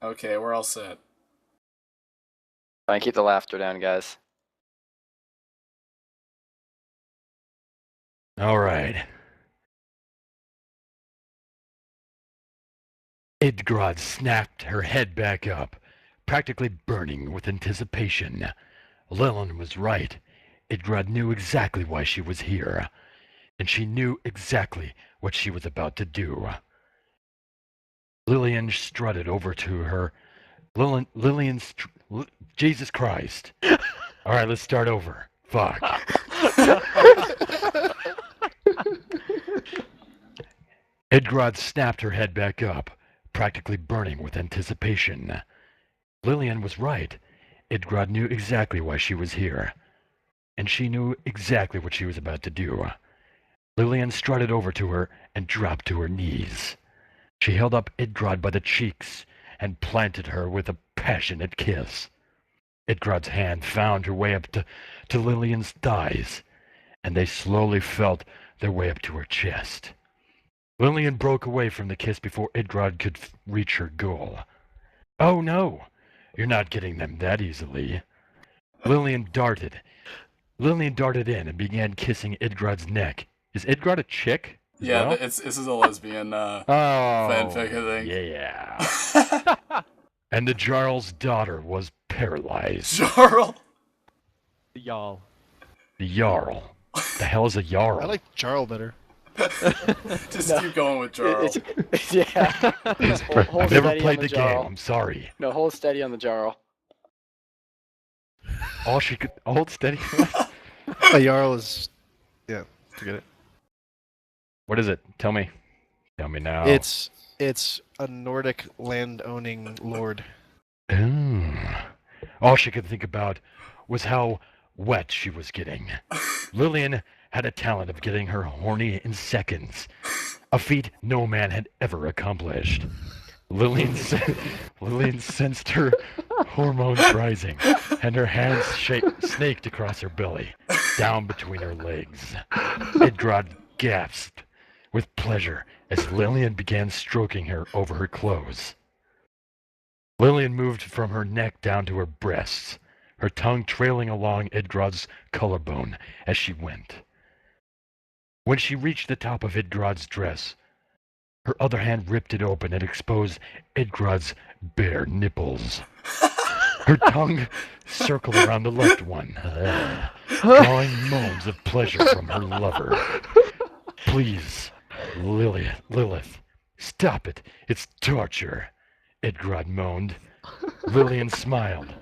Okay, we're all set. Try and keep the laughter down, guys. All right. Idgrod snapped her head back up, practically burning with anticipation. Lilith was right. Idgrod knew exactly why she was here, and she knew exactly what she was about to do. Lillian strutted over to her. Jesus Christ. All right, let's start over. Fuck. Idgrod snapped her head back up, practically burning with anticipation. Lillian was right. Idgrod knew exactly why she was here, and she knew exactly what she was about to do. Lillian strutted over to her and dropped to her knees. She held up Idgrod by the cheeks and planted her with a passionate kiss. Idgrod's hand found her way up to Lillian's thighs, and they slowly felt their way up to her chest. Lillian broke away from the kiss before Idgrod could reach her goal. Oh no, you're not getting them that easily. Lillian darted in and began kissing Idgrod's neck. Is Idgrod a chick? Yeah, well? this is a lesbian fanfic, I think. Yeah. And the Jarl's daughter was paralyzed. Jarl? The Jarl. The Jarl. The hell is a Jarl? I like Jarl better. Just keep going with Jarl. Yeah. I've never played the game. I'm sorry. No, hold steady on the Jarl. All she could hold steady. A Jarl is, yeah, forget it. What is it? Tell me. Tell me now. It's a Nordic land-owning lord. All she could think about was how wet she was getting. Lillian had a talent of getting her horny in seconds, a feat no man had ever accomplished. Lillian sensed her hormones rising, and her hands snaked across her belly, down between her legs. Idgrod gasped with pleasure as Lillian began stroking her over her clothes. Lillian moved from her neck down to her breasts, her tongue trailing along Idgrod's collarbone as she went. When she reached the top of Idgrod's dress, her other hand ripped it open and exposed Idgrod's bare nipples. Her tongue circled around the left one, drawing moans of pleasure from her lover. Please, Lilith, stop it. It's torture, Idgrod moaned. Lillian smiled.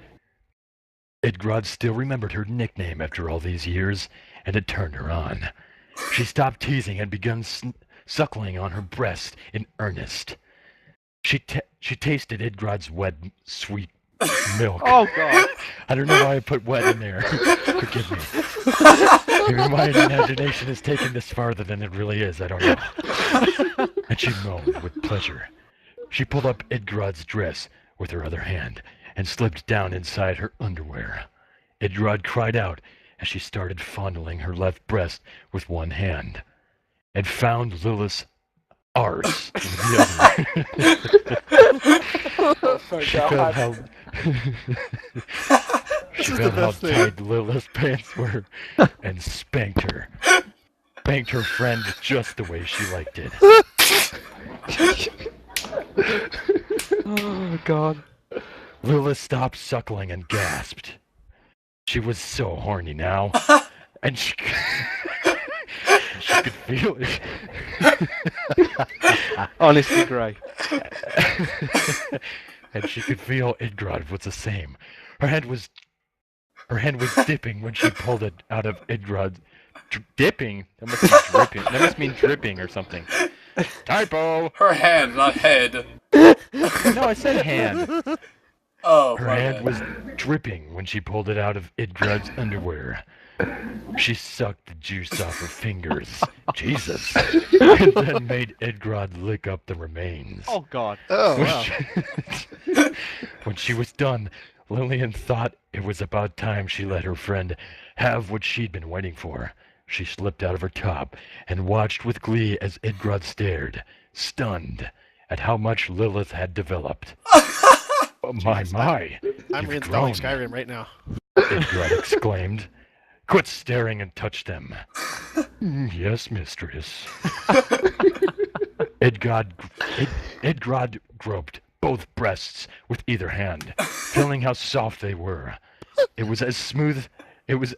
Idgrod still remembered her nickname after all these years, and it turned her on. She stopped teasing and began suckling on her breast in earnest. She tasted Idgrod's wet, sweet milk. Oh, God. I don't know why I put wet in there. Forgive me. Maybe my imagination has taken this farther than it really is. I don't know. And she moaned with pleasure. She pulled up Idgrod's dress with her other hand and slipped down inside her underwear. Idgrod cried out as she started fondling her left breast with one hand and found Lilith's arse in the other. She felt how tight Lilith's pants were and spanked her. Spanked her friend just the way she liked it. Oh, God. Lilith stopped suckling and gasped. She was so horny now, and she could feel it. Honestly, great. And she could feel Idgrod was the same. Her hand was dipping when she pulled it out of Idgrod. Dipping? That must mean dripping. That must mean dripping or something. Typo! Her hand, not head. No, I said hand. Oh, Her hand was dripping when she pulled it out of Idgrod's underwear. She sucked the juice off her fingers. Jesus. And then made Idgrod lick up the remains. Oh, God. Oh, wow. When she was done, Lillian thought it was about time she let her friend have what she'd been waiting for. She slipped out of her top and watched with glee as Idgrod stared, stunned, at how much Lilith had developed. Oh, my. I'm You've reinstalling grown. Skyrim right now. Idgrod exclaimed. Quit staring and touch them. Yes, mistress. Idgrod groped both breasts with either hand, feeling how soft they were. It was as smooth. It was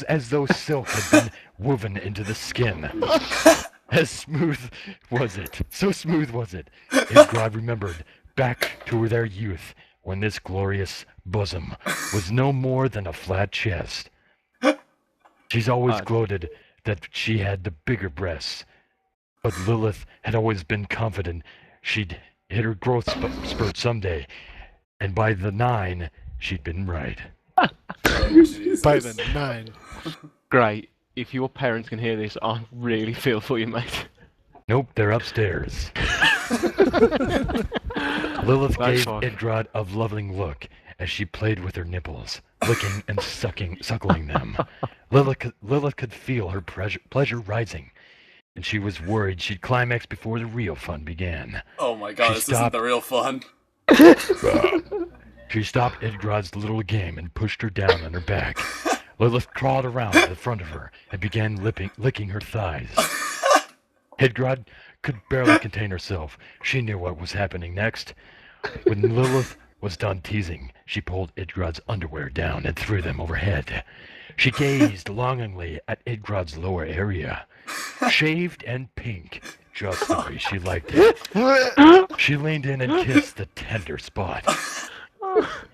as though silk had been woven into the skin. As smooth was it. So smooth was it. Idgrod remembered back to their youth when this glorious bosom was no more than a flat chest. She's always gloated that she had the bigger breasts, but Lilith had always been confident she'd hit her growth spurt someday, and by the 9, she'd been right. Oh, Jesus. By the 9. Great. If your parents can hear this, I really feel for you, mate. Nope, they're upstairs. Lilith That's gave fine. Idgrod a loving look as she played with her nipples, licking and suckling them. Lilith could feel her pleasure rising, and she was worried she'd climax before the real fun began. Oh my god, this isn't the real fun. She stopped Idgrod's little game and pushed her down on her back. Lilith crawled around to the front of her and began licking her thighs. Idgrod could barely contain herself. She knew what was happening next. When Lilith was done teasing, she pulled Idgrod's underwear down and threw them overhead. She gazed longingly at Idgrod's lower area, shaved and pink, just the way she liked it. She leaned in and kissed the tender spot,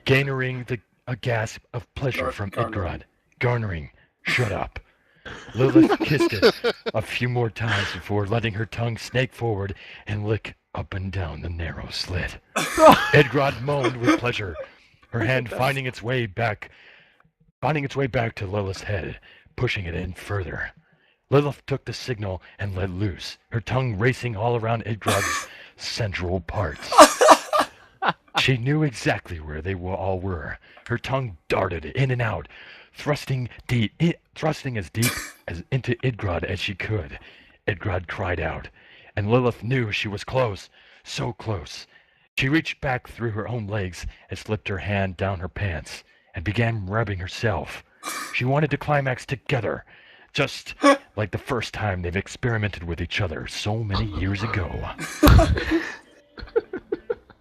garnering a gasp of pleasure from Idgrod. Garnering, shut up. Lilith kissed it a few more times before letting her tongue snake forward and lick up and down the narrow slit. Idgrod moaned with pleasure, her hand finding its way back to Lilith's head, pushing it in further. Lilith took the signal and let loose, her tongue racing all around Idgrod's central parts. She knew exactly where they all were. Her tongue darted in and out, thrusting as deep as into Idgrod as she could. Idgrod cried out, and Lilith knew she was close, so close. She reached back through her own legs and slipped her hand down her pants and began rubbing herself. She wanted to climax together, just like the first time they've experimented with each other so many years ago.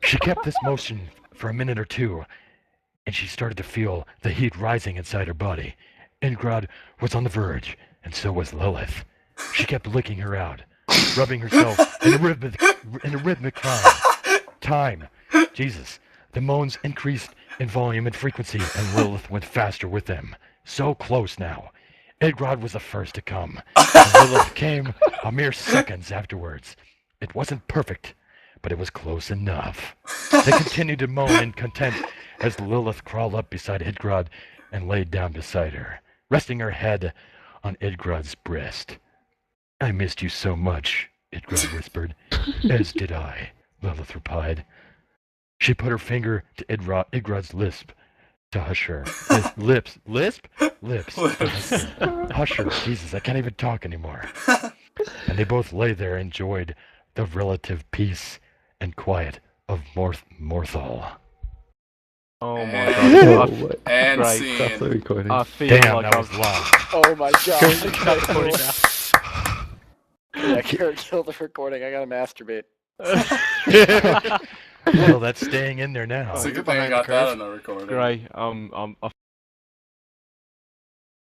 She kept this motion for a minute or two, and she started to feel the heat rising inside her body. Idgrod was on the verge, and so was Lilith. She kept licking her out, rubbing herself in a rhythmic time. Jesus. The moans increased in volume and frequency, and Lilith went faster with them. So close now. Idgrod was the first to come, and Lilith came a mere seconds afterwards. It wasn't perfect, but it was close enough. They continued to moan in content as Lilith crawled up beside Idgrod and laid down beside her, resting her head on Idgrod's breast. I missed you so much, Idgrod whispered. As did I, Lilith replied. She put her finger to Idgrod's lisp to hush her. Lips. Hush her. Jesus, I can't even talk anymore. And they both lay there and enjoyed the relative peace and quiet of Morthal. Oh my And- god. And Great. scene. That's the recording. I feel Damn, like that was long. Oh my god. Recording now. Yeah, Garrett killed the recording. I gotta masturbate. Well, that's staying in there now. It's a good thing I Behind the got that curve. on the recording. Great. I